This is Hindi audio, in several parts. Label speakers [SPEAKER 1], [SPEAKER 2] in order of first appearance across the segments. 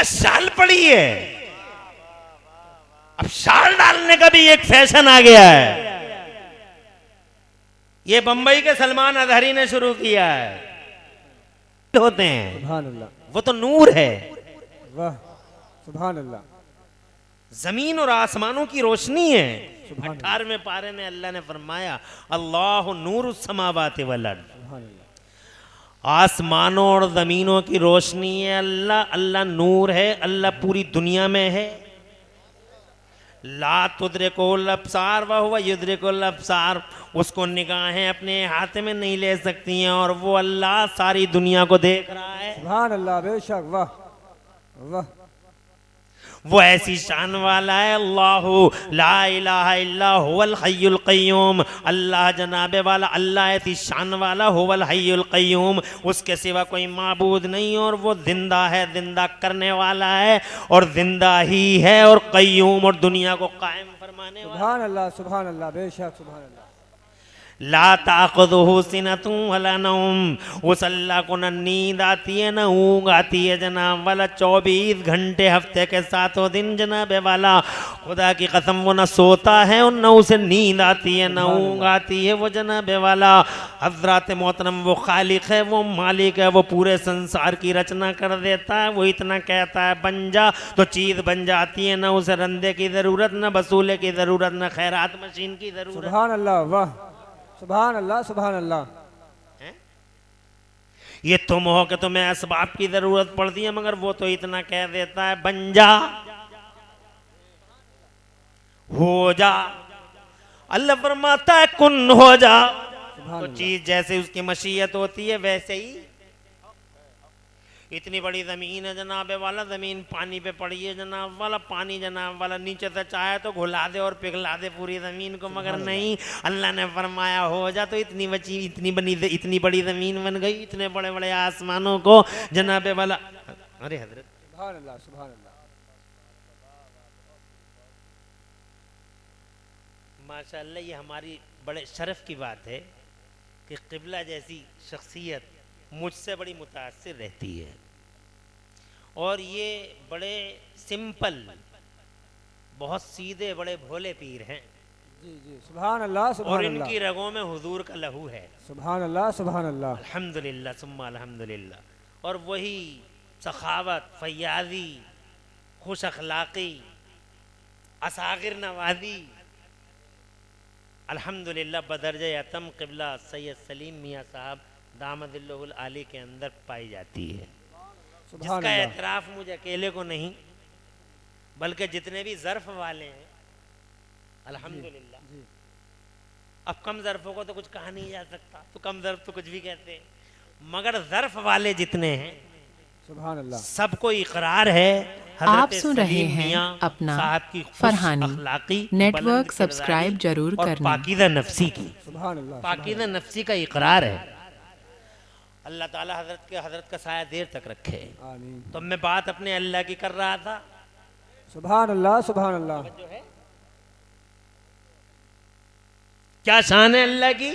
[SPEAKER 1] शाल पड़ी है। अब शाल डालने का भी एक फैशन आ गया है। ये बंबई के सलमान अजहरी ने शुरू किया है। होते हैं,
[SPEAKER 2] सुभान अल्लाह,
[SPEAKER 1] वो तो नूर है।
[SPEAKER 2] वाह, सुभान अल्लाह,
[SPEAKER 1] जमीन और आसमानों की रोशनी है।
[SPEAKER 2] सुभान
[SPEAKER 1] 18वें पारे में अल्लाह ने फरमाया अल्लाह नूर समावाति वल अर्द,
[SPEAKER 2] सुभान अल्लाह,
[SPEAKER 1] आसमानों और जमीनों की रोशनी है अल्लाह। अल्लाह नूर है, अल्लाह पूरी दुनिया में है। ला तुद्रिकुल अब्सार व हुवा युद्रिकुल अब्सार, उसको निगाहें अपने हाथ में नहीं ले सकती हैं और वो अल्लाह सारी दुनिया को देख रहा है।
[SPEAKER 2] सुभान अल्लाह, बेशक, वाह वाह,
[SPEAKER 1] वो ऐसी शान वाला है। अल्लाहु ला इलाहा इल्ला हुवल हय्युल क़य्यूम, अल्लाह जनाबे वाला, अल्लाह ऐसी शान वाला, हुवल हय्युल क़य्यूम, उसके सिवा कोई माबूद नहीं और वो जिंदा है, जिंदा करने वाला है और जिंदा ही है और क़य्यूम और दुनिया को कायम फरमाने वाला।
[SPEAKER 2] सुभान अल्लाह, सुभान अल्लाह, बेशक, सुभान अल्लाह,
[SPEAKER 1] ला ताख़ुज़ुहु सिनतुन वला नौम, उस अल्लाह को न नींद आती है न ऊँग आती है जनाब वाला। 24 घंटे हफ्ते के 7 दिन जनाब वाला, खुदा की कसम वो न सोता है और न उसे नींद आती है न ऊँग आती है वो जनाब वाला। हज़रात मोहतरम वो खालिक है, वो मालिक है, वो पूरे संसार की रचना कर देता है। वो इतना कहता है बन जा तो चीज़ बन जाती है, न उसे रंदे की ज़रूरत, न वसूले की ज़रूरत, न खैरात मशीन की ज़रूरत।
[SPEAKER 2] सुभान अल्लाह, वाह, सुभान अल्लाह, सुभान अल्लाह,
[SPEAKER 1] ये तुम हो कि तुम्हें असबाब की जरूरत पड़ती है, मगर वो तो इतना कह देता है बन जा, हो जा। अल्लाह फरमाता है कुन हो जा,
[SPEAKER 2] सुभान
[SPEAKER 1] तो
[SPEAKER 2] अल्लाह,
[SPEAKER 1] चीज जैसे उसकी मशीयत होती है वैसे ही। इतनी बड़ी जमीन है जनाब वाला, जमीन पानी पे पड़ी है जनाब वाला, पानी जनाब वाला नीचे से चाहे तो घुला दे और पिघला दे पूरी जमीन को, मगर नहीं, अल्लाह ने फरमाया हो जा तो इतनी इतनी बड़ी जमीन बन गई, इतने बड़े बड़े आसमानों को जनाब वाला। अरे हजरत,
[SPEAKER 2] सुभान अल्लाह, सुभान अल्लाह,
[SPEAKER 1] माशाअल्लाह, ये हमारी बड़े शर्फ की बात है कि क़िबला जैसी शख्सियत मुझसे बड़ी मुतासिर रहती है। और ये बड़े सिंपल, बहुत सीधे, बड़े भोले पीर हैं
[SPEAKER 2] जी जी, सुभान अल्लाह,
[SPEAKER 1] और
[SPEAKER 2] सुभान अल्लाह,
[SPEAKER 1] इनकी रगों में हुजूर का लहू है।
[SPEAKER 2] सुभान अल्लाह, सुभान अल्लाह,
[SPEAKER 1] अल्हम्दुलिल्लाह सुम्मा अल्हम्दुलिल्लाह। और वही सखावत, फैयाजी, खुश अखलाक़ी, असागिर नवाजी, अल्हम्दुलिल्लाह बदरजे अतम क़िबला सैयद सलीम मियाँ साहब दामदिल्लहुल आली के अंदर पाई जाती है,
[SPEAKER 2] सुभान
[SPEAKER 1] जिसका
[SPEAKER 2] अल्लाह,
[SPEAKER 1] एतराफ़ मुझे अकेले को नहीं बल्कि जितने भी ज़र्फ़ वाले हैं अल्हम्दुलिल्लाह।
[SPEAKER 2] जी,
[SPEAKER 1] अब कम ज़र्फ़ों को तो कुछ कहा नहीं जा सकता, तो कम ज़र्फ़ तो कुछ भी कहते हैं, मगर ज़र्फ़ वाले जितने हैं
[SPEAKER 2] सुभान अल्लाह,
[SPEAKER 1] सबको इकरार है
[SPEAKER 3] आप सुन रहे हैं अपना फरहानी
[SPEAKER 1] अखलाकी
[SPEAKER 3] नेटवर्क सब्सक्राइब जरूर
[SPEAKER 1] और
[SPEAKER 3] करना।
[SPEAKER 1] पाकीज़ा नफ्सी की,
[SPEAKER 2] सुभान अल्लाह,
[SPEAKER 1] पाकीज़ा नफ्सी का इकरार है। अल्लाह ताला हजरत का साया देर तक रखे।
[SPEAKER 2] आमीन,
[SPEAKER 1] तो मैं बात अपने अल्लाह की कर रहा था।
[SPEAKER 2] सुभान अल्लाह, सुभान अल्लाह,
[SPEAKER 1] जो है क्या शान है अल्लाह की,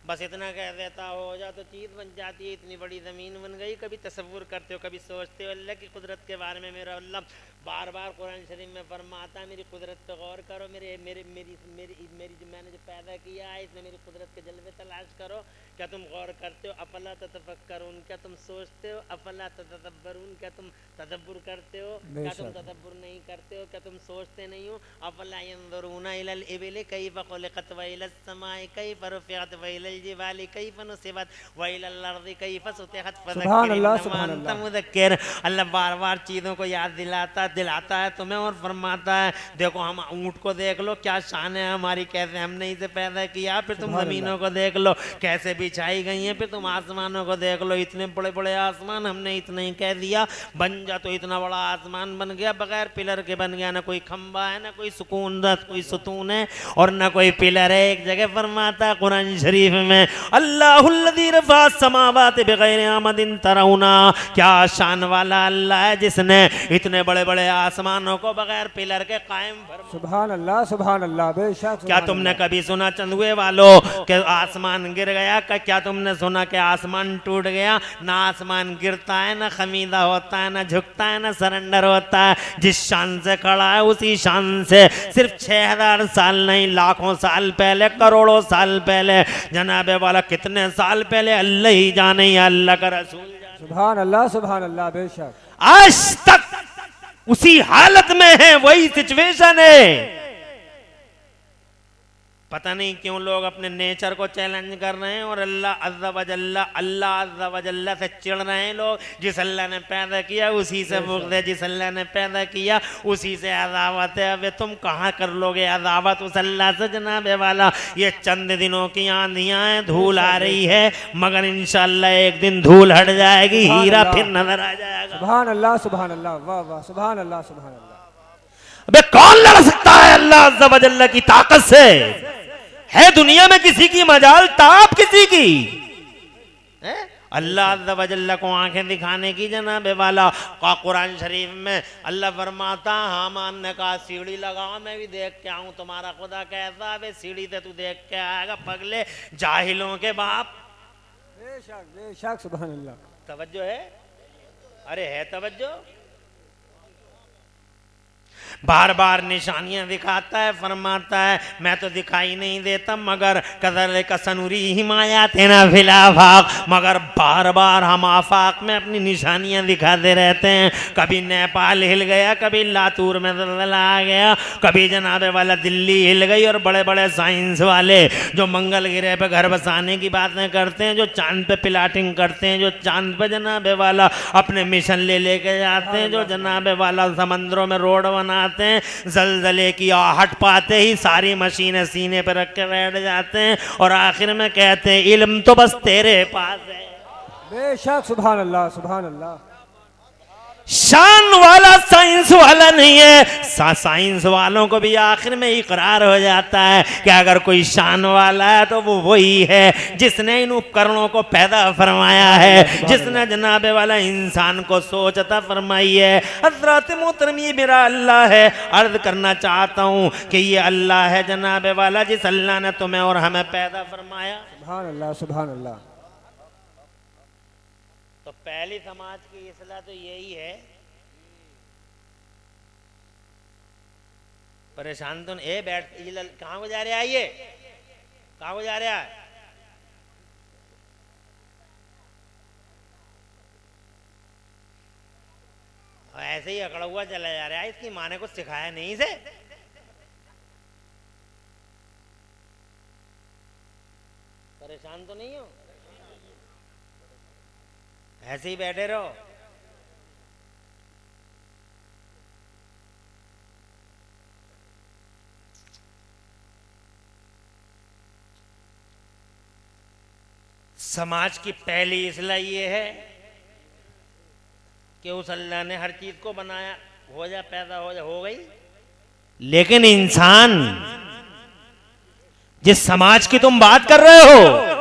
[SPEAKER 1] बस इतना कह देता हो जा तो चीज़ बन जाती है, इतनी बड़ी ज़मीन बन गई। कभी तसव्वुर करते हो, कभी सोचते हो अल्लाह की कुदरत के बारे में। मेरा अल्लाह बार बार कुरान शरीफ में फरमाता है मेरी कुदरत पे गौर करो, मेरे मेरे मेरी मेरी मेरी जो मैंने जो पैदा किया है इसमें मेरी कुदरत के जलवे तलाश करो। क्या तुम गौर करते हो? अफला ततफक्करून, क्या तुम सोचते हो? अफला ततदब्बरून, क्या तुम तदब्बुर करते हो? क्या तुम तदब्बुर नहीं करते हो? क्या तुम सोचते नहीं हो? अफला यंजुरूना इलल इबिली कैफ खुलिकत व इलस समाई कैफ रुफिअत व इलल जिबाली कैफ नुसिबत व इलल अर्दि कैफ सुतिहत
[SPEAKER 2] सुभान अल्लाह,
[SPEAKER 1] फज़क्किर
[SPEAKER 2] सुभान
[SPEAKER 1] इन्नमा
[SPEAKER 2] अल्लाह,
[SPEAKER 1] अंत मुज़क्किर। अल्लाह बार बार चीज़ों को याद दिलाता है तुम्हें और फरमाता है देखो हम ऊँट को देख लो क्या शान है हमारी, कैसे हमने इसे पैदा किया, फिर तुम
[SPEAKER 2] सुभान
[SPEAKER 1] ज़मीनों को देख लो कैसे बिछाई गई हैं, फिर तुम आसमानों को देख लो इतने बड़े बड़े आसमान, हमने इतना ही कह दिया बन जा तो इतना बड़ा आसमान बन गया, बगैर पिलर के बन गया, ना कोई खंबा है, ना कोई सुकून, ना कोई सुतून है और ना कोई पिलर है। एक जगह फरमाता है कुरान शरीफ में, अल्लाहुल्लज़ी रफ़ा समावाति बिग़ैरि आमदिन तरौना, क्या शान वाला अल्लाह है जिसने इतने बड़े बड़े आसमानों को बगैर पिलर के कायम फरमाया।
[SPEAKER 2] सुभान अल्लाह, सुभान अल्लाह, बेशक।
[SPEAKER 1] क्या तुमने कभी सुना चंदुए वालों कि आसमान गिर गया? क्या तुमने सुना कि आसमान टूट गया? ना आसमान गिरता है, ना खमीदा होता है, ना झुकता है, ना सरेंडर होता है। जिस शान से खड़ा है उसी शान से सिर्फ 6000 साल नहीं, लाखों साल पहले, करोड़ों साल पहले, जनाबे वाला कितने साल पहले, अल्लाह ही जाने, या अल्लाह का रसूल जाने।
[SPEAKER 2] सुभान अल्लाह, सुभान अल्लाह, बेशक।
[SPEAKER 1] आज तक उसी हालत में है, वही सिचुएशन है। पता नहीं क्यों लोग अपने नेचर को चैलेंज कर रहे हैं और अल्लाह अज़्ज़ा व जल्ला से चिढ़ रहे हैं लोग। जिस अल्लाह ने पैदा किया उसी से बुग़्ज़ है, जिस अल्लाह ने पैदा किया उसी से अदावत है। अब तुम कहाँ कर लोगे अदावत उस अल्लाह से जनाबे वाला? ये चंद दिनों की आंधियां हैं, धूल आ रही है, मगर इंशाअल्लाह एक दिन धूल हट जाएगी, हीरा फिर नजर आ जाएगा।
[SPEAKER 2] सुभान अल्लाह, सुभान अल्लाह, वाह वाह, सुभान अल्लाह, सुभान अल्लाह।
[SPEAKER 1] अबे कौन लड़ सकता है अल्लाह अज़्ज़ा व जल्ला की ताकत से? है दुनिया में किसी की मजाल? ताप किसी की है? अल्लाह अज़्ज़ा व जल्ला को आंखें दिखाने की जनाबे वाला का कुरान शरीफ में अल्लाह फरमाता, हामान ने कहा सीढ़ी लगाओ मैं भी देख के आऊं तुम्हारा खुदा कैसा है। सीढ़ी से तू देख के आएगा पगले, जाहिलों के बाप।
[SPEAKER 2] बेशक, बेशक, सुभान अल्लाह।
[SPEAKER 1] तवज्जो है? अरे है तवज्जो? बार बार निशानियां दिखाता है, फरमाता है मैं तो दिखाई नहीं देता मगर कज़लिक सनुरी हिमायातिना फिल आफाक, मगर बार बार हम आफाक में अपनी निशानियां दिखाते रहते हैं। कभी नेपाल हिल गया, कभी लातूर में ज़लज़ला आ गया, कभी जनाबे वाला दिल्ली हिल गई। और बड़े बड़े साइंस वाले जो मंगल ग्रह पे घर बसाने की बातें करते हैं, जो चांद पे प्लाटिंग करते हैं, जो चांद पे जनाबे वाला अपने मिशन ले लेके जाते हैं, जो जनाबे वाला समंदरों में रोड बनाते हैं, जलजले की आहट पाते ही सारी मशीनें सीने पर रख के बैठ जाते हैं और आखिर में कहते हैं इल्म तो बस तेरे पास है।
[SPEAKER 2] बेशक, सुभान अल्लाह, सुभान अल्लाह।
[SPEAKER 1] शान वाला साइंस वाला नहीं है। साइंस वालों को भी आखिर में इकरार हो जाता है कि अगर कोई शान वाला है तो वो वही है जिसने इन उपकरणों को पैदा फरमाया है, जिसने जनाबे वाला इंसान को सोचता फरमाई है। हज़रत मोहतरम ये मेरा अल्लाह है। अर्ज करना चाहता हूँ कि ये अल्लाह है जनाबे वाला जिस अल्लाह ने तुम्हें और हमें पैदा फरमाया।
[SPEAKER 2] सुभान अल्लाह, सुभान अल्लाह।
[SPEAKER 1] तो पहली समाज की इस्लाह तो यही है। परेशान तो ए बैठ, कहाँ को जा रहे? आइए, कहाँ को जा रहे हैं? ऐसे ही अकड़ा हुआ चला जा रहा है। इसकी माँ ने कुछ सिखाया नहीं से। परेशान तो नहीं हो? ऐसे ही बैठे रहो। समाज की पहली इस्लाह ये है कि उस अल्लाह ने हर चीज को बनाया, हो जा पैदा हो जा, हो गई। लेकिन इंसान जिस समाज की तुम बात कर रहे हो,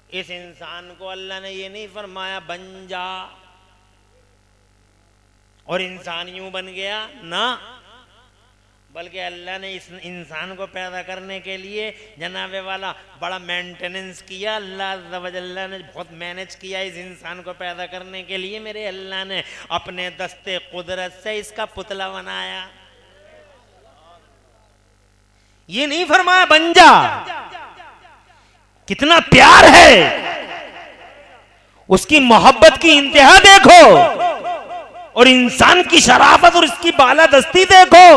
[SPEAKER 1] इस इंसान को अल्लाह ने ये नहीं फरमाया बन जा और इंसान यूं बन गया ना, बल्कि अल्लाह ने इस इंसान को पैदा करने के लिए जनाबे वाला बड़ा मेंटेनेंस किया। अल्लाह अज़्ज़ा व जल्ला ने बहुत मैनेज किया इस इंसान को पैदा करने के लिए। मेरे अल्लाह ने अपने दस्ते कुदरत से इसका पुतला बनाया। ये नहीं फरमाया बन जा। कितना प्यार है, उसकी मोहब्बत की इंतहा देखो और इंसान की शराफत और इसकी बालादस्ती देखो।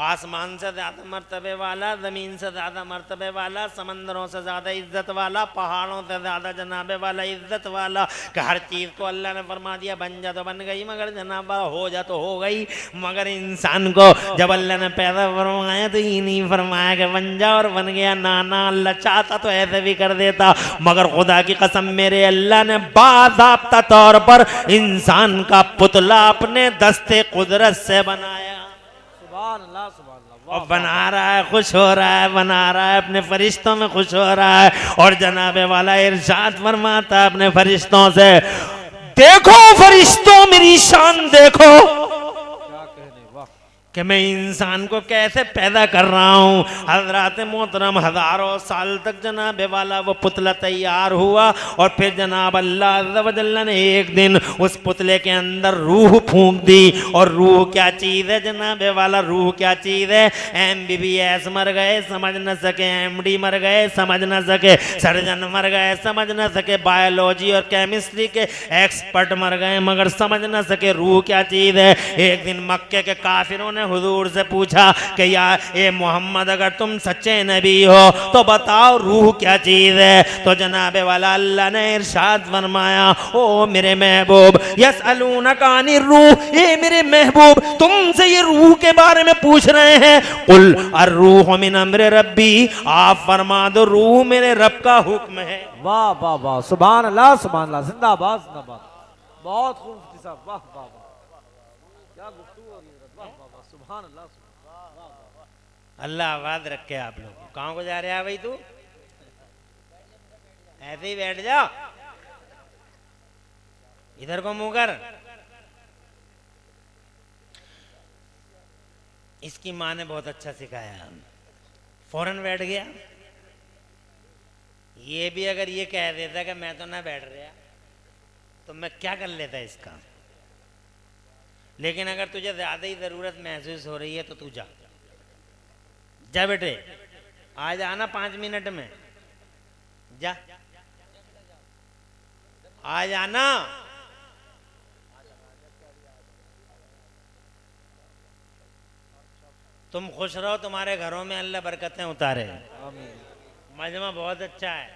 [SPEAKER 1] आसमान से ज्यादा मर्तबे वाला, जमीन से ज्यादा मर्तबे वाला, समंदरों से ज्यादा इज्जत वाला, पहाड़ों से ज्यादा जनाबे वाला इज्जत वाला, कि हर चीज को अल्लाह ने फरमा दिया बन जा तो बन गई, मगर जनाबा हो जा तो हो गई। मगर इंसान को जब अल्लाह ने पैदा फरमाया तो ये नहीं फरमाया कि बन जा और बन गया। ना, अल्लाह चाहता तो ऐसे भी कर देता, मगर खुदा की कसम मेरे अल्लाह ने बाज़ाब्ता तौर पर इंसान का पुतला अपने दस्ते कुदरत से बनाया।
[SPEAKER 2] सुभान अल्लाह, सुभान अल्लाह,
[SPEAKER 1] और बना रहा है, खुश हो रहा है, बना रहा है, अपने फरिश्तों में खुश हो रहा है। और जनाबे वाला इरशाद फरमाता है अपने फरिश्तों से, देखो फरिश्तों मेरी शान देखो कि मैं इंसान को कैसे पैदा कर रहा हूँ। हजरत मोहतरम हजारों साल तक जनाबे वाला वो पुतला तैयार हुआ और फिर जनाब अल्लाह अज़्ज़ व जल्ल ने एक दिन उस पुतले के अंदर रूह फूंक दी। और रूह क्या चीज़ है जनाबे वाला, रूह क्या चीज़ है? MBBS मर गए समझ न सके, MD मर गए समझ न सके, सर्जन मर गए समझ न सके, बायोलॉजी और केमिस्ट्री के एक्सपर्ट मर गए मगर समझ न सके रूह क्या चीज़ है। एक दिन मक्के के काफिरों ने हुजूर से पूछा कि यार ए मोहम्मद अगर तुम सच्चे नबी हो तो बताओ रूह क्या चीज है। तो जनाबे वाला अल्लाह ने इरशाद फरमाया, ओ मेरे महबूब यसअलूनका अनिर रूह, ए मेरे महबूब तुमसे ये रूह के बारे में पूछ रहे हैं। कुल अर्रूह मिन अम्र रब्बी, आप फरमा दो रूह मेरे रब का हुक्म है।
[SPEAKER 2] वाह वाह वाह, सुभान अल्लाह सुभान अल्लाह, जिंदाबाद जिंदाबाद, बहुत खूब मुफ्ती साहब, वाह वाह वाह, क्या गुफ्तगू हो रही है, वाह वाह वाह, सुभान अल्लाह
[SPEAKER 1] अल्लाह आबाद रखे आप लोग। कहाँ को जा रहे हैं भाई तू? ऐसे ही बैठ जा, इधर को मुंह कर। इसकी माँ ने बहुत अच्छा सिखाया, फौरन बैठ गया। ये भी अगर ये कह देता कि मैं तो ना बैठ रहा तो मैं क्या कर लेता इसका। लेकिन अगर तुझे ज्यादा ही जरूरत महसूस हो रही है तो तू जा, जा बेटे, आ जाना 5 मिनट में, जा आ जाना। तुम खुश रहो, तुम्हारे घरों में अल्लाह बरकतें उतारे। मजमा बहुत अच्छा है।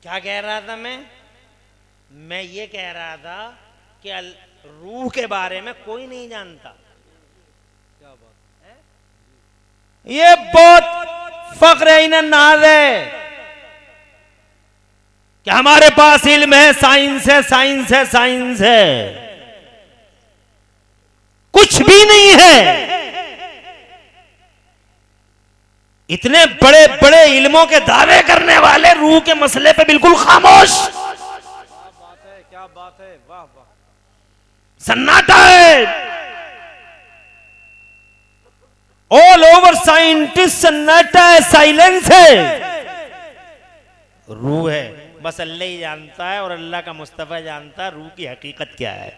[SPEAKER 1] क्या कह रहा था मैं ये कह रहा था कि रूह के बारे में कोई नहीं जानता। क्या बात है? ये बहुत फख्र है, नाज है कि हमारे पास इल्म है, साइंस है, साइंस है, साइंस है। कुछ भी नहीं है। इतने बड़े बड़े इल्मों के दावे करने वाले रूह के मसले पे बिल्कुल खामोश।
[SPEAKER 2] क्या बात है, वाह वाह,
[SPEAKER 1] सन्नाटा है। ऑल ओवर साइंटिस्ट सन्नाटा है, साइलेंस है। रूह है, बस अल्लाह ही जानता है और अल्लाह का मुस्तफा जानता है रूह की हकीकत क्या है।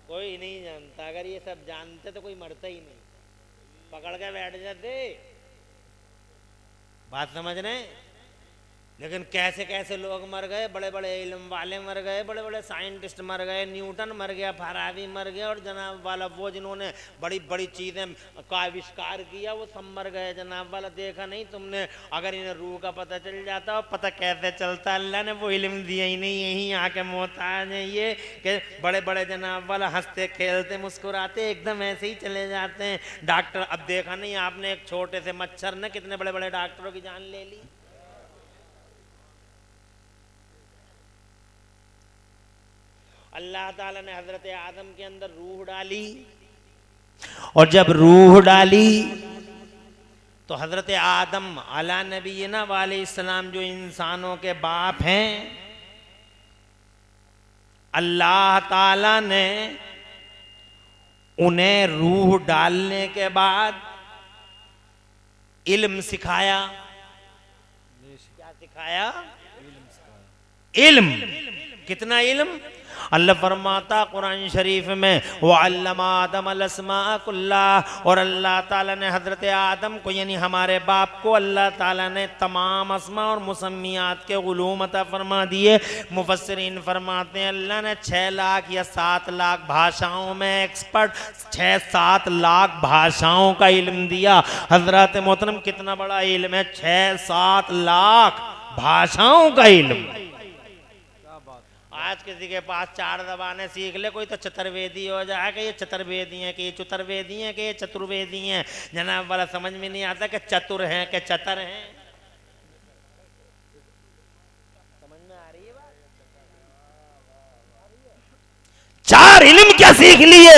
[SPEAKER 1] कोई नहीं जानता। अगर ये सब जानते तो कोई मरता ही नहीं, पकड़ के बैठ जाते। बात समझ रहे? लेकिन कैसे कैसे लोग मर गए, बड़े बड़े इल्म वाले मर गए, बड़े बड़े साइंटिस्ट मर गए, न्यूटन मर गया, फरावी मर गया, और जनाब वाला वो जिन्होंने बड़ी बड़ी चीज़ें का आविष्कार किया वो सब मर गए। जनाब वाला देखा नहीं तुमने? अगर इन्हें रूह का पता चल जाता और पता कैसे चलता, अल्लाह ने वो इल्म दिया ही नहीं। यहीं आके मोहताज है ये कि बड़े बड़े जनाब वाला हंसते खेलते मुस्कुराते एकदम ऐसे ही चले जाते हैं। डॉक्टर, अब देखा नहीं आपने एक छोटे से मच्छर ने कितने बड़े बड़े डॉक्टरों की जान ले ली। अल्लाह ताला ने हजरत आदम के अंदर रूह डाली, और जब रूह डाली तो हजरत आदम अला नबीना वाले इस्लाम जो इंसानों के बाप हैं, अल्लाह ताला ने उन्हें रूह डालने के बाद इल्म सिखाया। क्या सिखाया? इल्म। कितना इल्म? अल्लाह फरमाता कुरान शरीफ में, वअल्लम आदम अलअस्मा कुल्लाह, और अल्लाह ताला ने हजरत आदम को यानी हमारे बाप को अल्लाह ताला ने तमाम अस्मा और मुसम्मियात के उलूम अता फरमा दिए। मुफस्सिरीन फरमाते हैं अल्लाह ने 6 लाख या 7 लाख भाषाओं में एक्सपर्ट 6-7 लाख भाषाओं का इल्म दिया। हजरत मोहतरम कितना बड़ा इल्म है, 6-7 लाख भाषाओं का इल्म। आज किसी के पास 4 ज़बानें सीख ले कोई तो चतुर्वेदी हो जाए कि ये चतुर्वेदी हैं, कि ये चतुर्वेदी हैं, कि ये चतुर्वेदी हैं। जनाब वाला समझ में नहीं आता कि चतुर हैं कि चतर हैं। समझ में आ रही है बात? 4 इल्म क्या सीख लिए?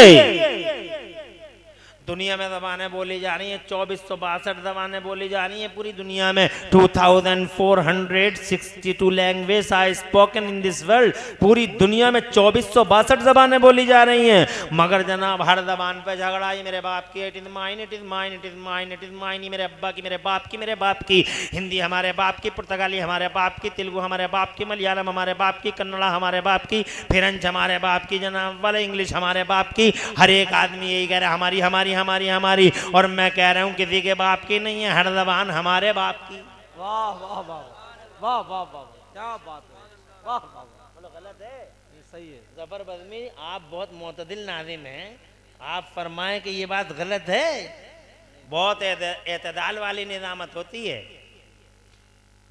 [SPEAKER 1] दुनिया में ज़बानें बोली जा रही हैं 2462 ज़बानें बोली जा रही हैं पूरी दुनिया में। 2462 language are spoken in this world. पूरी दुनिया में 2462 ज़बानें बोली जा रही हैं, मगर जनाब हर ज़बान पे झगड़ा। ये मेरे बाप की, it is mine, it is mine, it is mine, it is mine. ये मेरे अब्बा की, मेरे बाप की, मेरे बाप की। हिंदी हमारे बाप की, पुर्तगाली हमारे बाप की, तेलुगु हमारे बाप की, मलयालम हमारे बाप की, कन्नड़ा हमारे बाप की, फ्रेंच हमारे बाप की जनाब वाले, इंग्लिश हमारे बाप की। हर एक आदमी यही कह रहा है हमारी हमारी हमारी हमारी, और मैं कह रहा हूँ किसी के बाप की नहीं है, हर ज़बान हमारे बाप की।
[SPEAKER 2] वाह वाह वाह वाह वाह वाह, क्या बात है, वाह वाह।
[SPEAKER 1] बोलो गलत है?
[SPEAKER 2] ये सही है।
[SPEAKER 1] ज़फर बज़मी आप बहुत मोतदिल नाज़िम हैं, आप फरमाएं कि ये बात गलत है। बहुत एतदाल वाली निज़ामत होती है,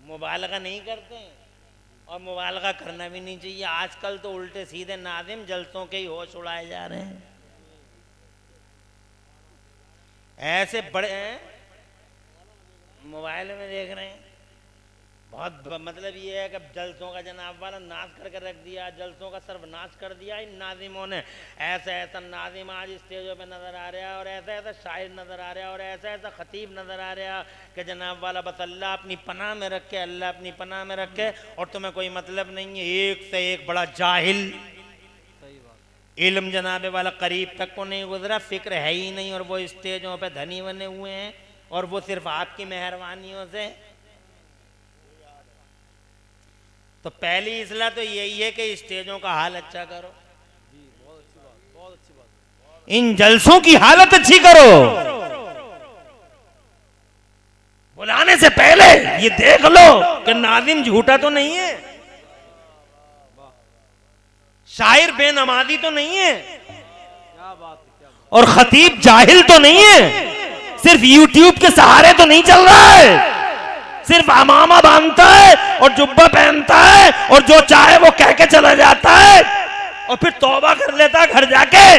[SPEAKER 1] मुबालगा नहीं करते हैं और मुबालगा करना भी नहीं चाहिए। आजकल तो उल्टे सीधे नाज़िम जलसों के ही होश उड़ाए जा रहे हैं। ऐसे बड़े मोबाइल में देख रहे हैं, बहुत मतलब ये है कि जलसों का जनाब वाला नाश करके रख दिया, जलसों का सर्वनाश कर दिया इन नाजिमों ने। ऐसा ऐसा नाजिम आज स्टेजों पे नज़र आ रहा है, और ऐसा ऐसा शायर नज़र आ रहा है, और ऐसा ऐसा खतीब नज़र आ रहा है कि जनाब वाला बस अल्लाह अपनी पनाह में रखे, अल्लाह अपनी पनाह में रखे, और तुम्हें कोई मतलब नहीं है। एक से एक बड़ा जाहिल, इल्म जनाबे वाला करीब तक को नहीं गुजरा, फिक्र है ही नहीं, और वो स्टेजों पे धनी बने हुए हैं, और वो सिर्फ आपकी मेहरबानियों से। तो पहली इसला तो यही है कि स्टेजों का हाल अच्छा करो,
[SPEAKER 2] बहुत अच्छी बात।
[SPEAKER 1] इन जलसों की हालत अच्छी करो। बुलाने से पहले ये देख लो कि नाज़िम झूठा तो नहीं है, शायर बेनमाजी तो नहीं है,
[SPEAKER 2] क्या बात है, क्या बात।
[SPEAKER 1] और खतीब जाहिल तो नहीं है, सिर्फ यूट्यूब के सहारे तो नहीं चल रहा है, सिर्फ अमामा बांधता है और जुब्बा पहनता है और जो चाहे वो कह के चला जाता है और फिर तौबा कर लेता है घर जाके।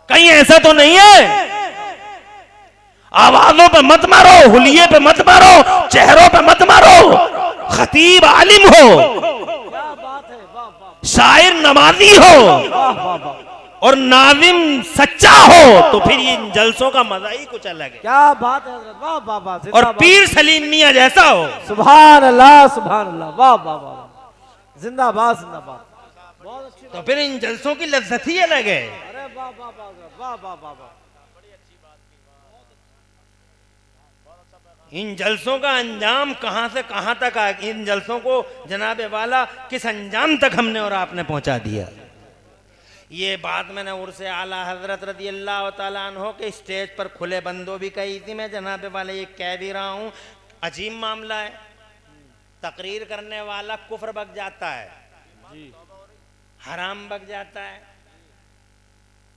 [SPEAKER 1] कहीं ऐसा तो नहीं है? आवाजों पे मत मारो, हुलिये पे मत मारो, चेहरों पे मत मारो। खतीब आलिम हो, शायर नमाजी हो, और नाज़िम सच्चा हो, तो फिर ये जलसों का मजा ही कुछ अलग है।
[SPEAKER 2] क्या बात है हज़रत, वाह वाह वाह।
[SPEAKER 1] और पीर सलीम मियां जैसा हो,
[SPEAKER 2] सुभान अल्लाह सुभान अल्लाह, वाह वाह वाह, जिंदाबाद जिंदाबाद, बहुत अच्छी।
[SPEAKER 1] तो फिर इन जलसों की लज्जत ही अलग है।
[SPEAKER 2] अरे वाह वाह वाह वाह वाह वाह वाह।
[SPEAKER 1] इन जलसों का अंजाम कहां से कहां तक आ, इन जलसों को जनाबे वाला किस अंजाम तक हमने और आपने पहुंचा दिया। ये बात मैंने उर्से आला हजरत रज़ी अल्लाह तआला अन्हो के स्टेज पर खुले बंदों भी कही थी। मैं जनाबे वाले ये कह भी रहा हूँ, अजीब मामला है। तकरीर करने वाला कुफ्र बक जाता है, हराम बक जाता है,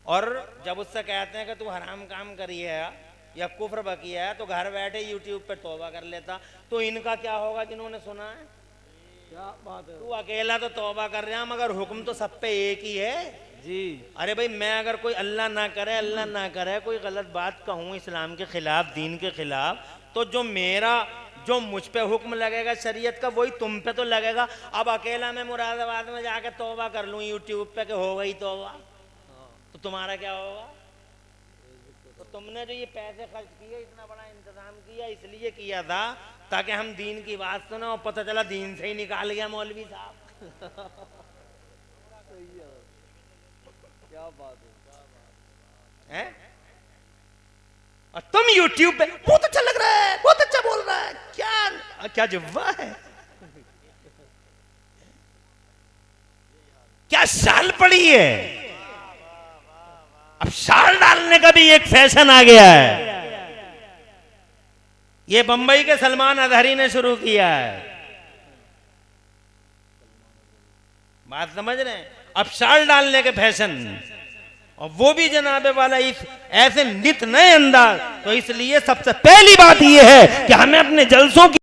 [SPEAKER 1] और जब उससे कहते हैं कि तू हराम काम करिए या कुफ्र बकिया है, तो घर बैठे यूट्यूब पे तौबा कर लेता। तो इनका क्या होगा जिन्होंने सुना है?
[SPEAKER 2] क्या बात है।
[SPEAKER 1] तू अकेला तो तौबा कर रहा, मगर हुक्म तो सब पे एक ही है
[SPEAKER 2] जी।
[SPEAKER 1] अरे भाई, मैं अगर कोई अल्लाह ना करे कोई गलत बात कहूँ इस्लाम के खिलाफ, दीन के खिलाफ, तो जो मुझ पे हुक्म लगेगा शरीयत का, वही तुम पे तो लगेगा। अब अकेला मैं मुरादाबाद में जाके तौबा कर लूँ यूट्यूब पे कि हो गई तौबा, तो तुम्हारा क्या होगा? तो तुमने जो ये पैसे खर्च किए, इतना बड़ा इंतजाम किया, इसलिए किया था ताकि हम दीन की बात सुने, और पता चला दीन से ही निकाल गया मौलवी साहब।
[SPEAKER 2] क्या बात
[SPEAKER 1] है? और तुम यूट्यूब पे बहुत अच्छा लग रहा है, बहुत अच्छा बोल रहा है, क्या जुब्बा है, क्या शाल पड़ी है। अब शाल डालने का भी एक फैशन आ गया है। ये बंबई के सलमान अजहरी ने शुरू किया है, बात समझ रहे हैं? अब शाल डालने के फैशन, और वो भी जनाबे वाला इस ऐसे नित नए अंदाज। तो इसलिए सबसे पहली बात यह है कि हमें अपने जलसों की